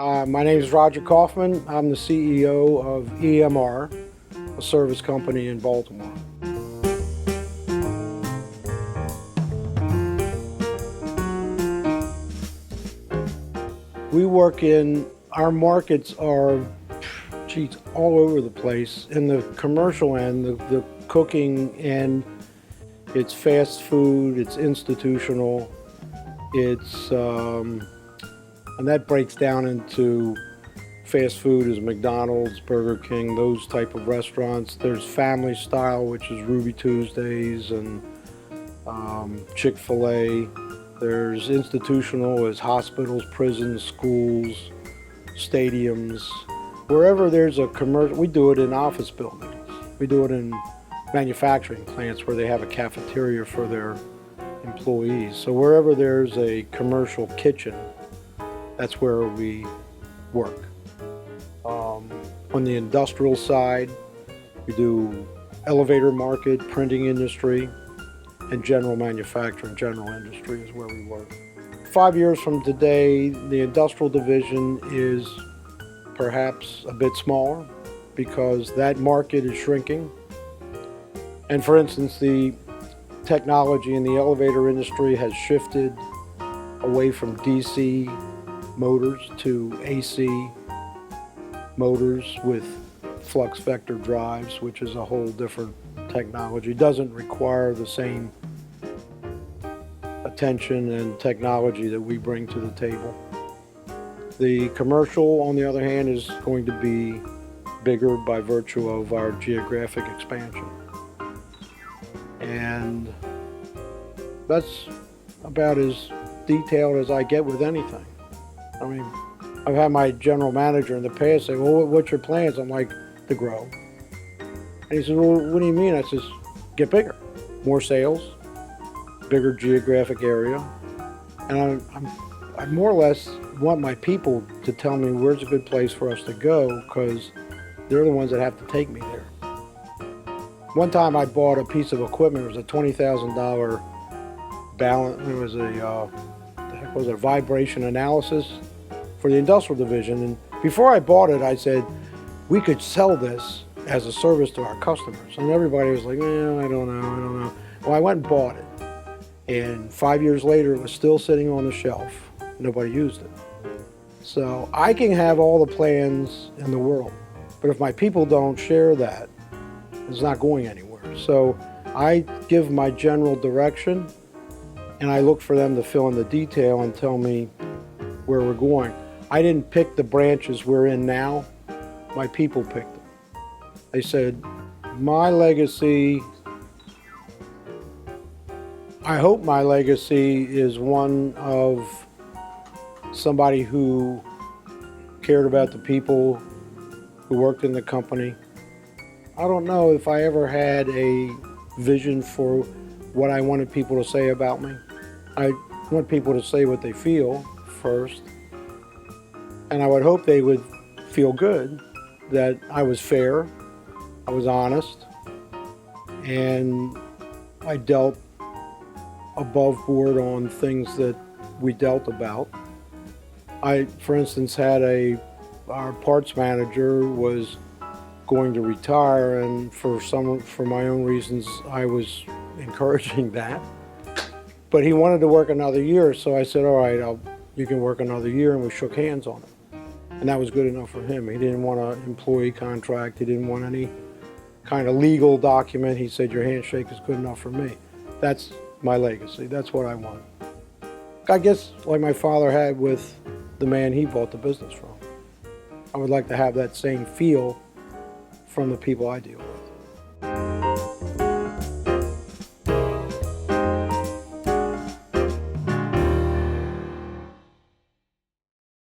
My name is Roger Kauffman. I'm the CEO of EMR, a service company in Baltimore. We work in, our markets are, all over the place. In the commercial end, the cooking end, it's fast food, it's institutional, and that breaks down into fast food is McDonald's, Burger King, those type of restaurants. There's family style, which is Ruby Tuesdays and Chick-fil-A. There's institutional as hospitals, prisons, schools, stadiums. Wherever there's a commercial, we do it in office buildings. We do it in manufacturing plants where they have a cafeteria for their employees. So wherever there's a commercial kitchen, that's where we work. On the industrial side, we do elevator market, printing industry, and general manufacturing, general industry is where we work. 5 years from today, the industrial division is perhaps a bit smaller because that market is shrinking. And for instance, the technology in the elevator industry has shifted away from DC motors to AC motors with flux vector drives, which is a whole different technology. It doesn't require the same attention and technology that we bring to the table. The commercial, on the other hand, is going to be bigger by virtue of our geographic expansion. And that's about as detailed as I get with anything. I mean, I've had my general manager in the past say, well, what's your plans? I'm like, to grow. And he says, well, what do you mean? I says, get bigger, more sales, bigger geographic area. And I more or less want my people to tell me where's a good place for us to go, because they're the ones that have to take me there. One time I bought a piece of equipment. It was a $20,000 balance. It was a vibration analysis for the industrial division. And before I bought it, I said, we could sell this as a service to our customers. And everybody was like, I don't know. Well, I went and bought it. And 5 years later, it was still sitting on the shelf. Nobody used it. So I can have all the plans in the world, but if my people don't share that, it's not going anywhere. So I give my general direction, and I look for them to fill in the detail and tell me where we're going. I didn't pick the branches we're in now. My people picked them. They said, my legacy, I hope my legacy is one of somebody who cared about the people who worked in the company. I don't know if I ever had a vision for what I wanted people to say about me. I want people to say what they feel first. And I would hope they would feel good that I was fair, I was honest, and I dealt above board on things that we dealt about. I, for instance, had our parts manager was going to retire, and for my own reasons, I was encouraging that. But he wanted to work another year, so I said, all right, you can work another year, and we shook hands on it. And that was good enough for him. He didn't want an employee contract. He didn't want any kind of legal document. He said, your handshake is good enough for me. That's my legacy. That's what I want. I guess like my father had with the man he bought the business from. I would like to have that same feel from the people I deal with.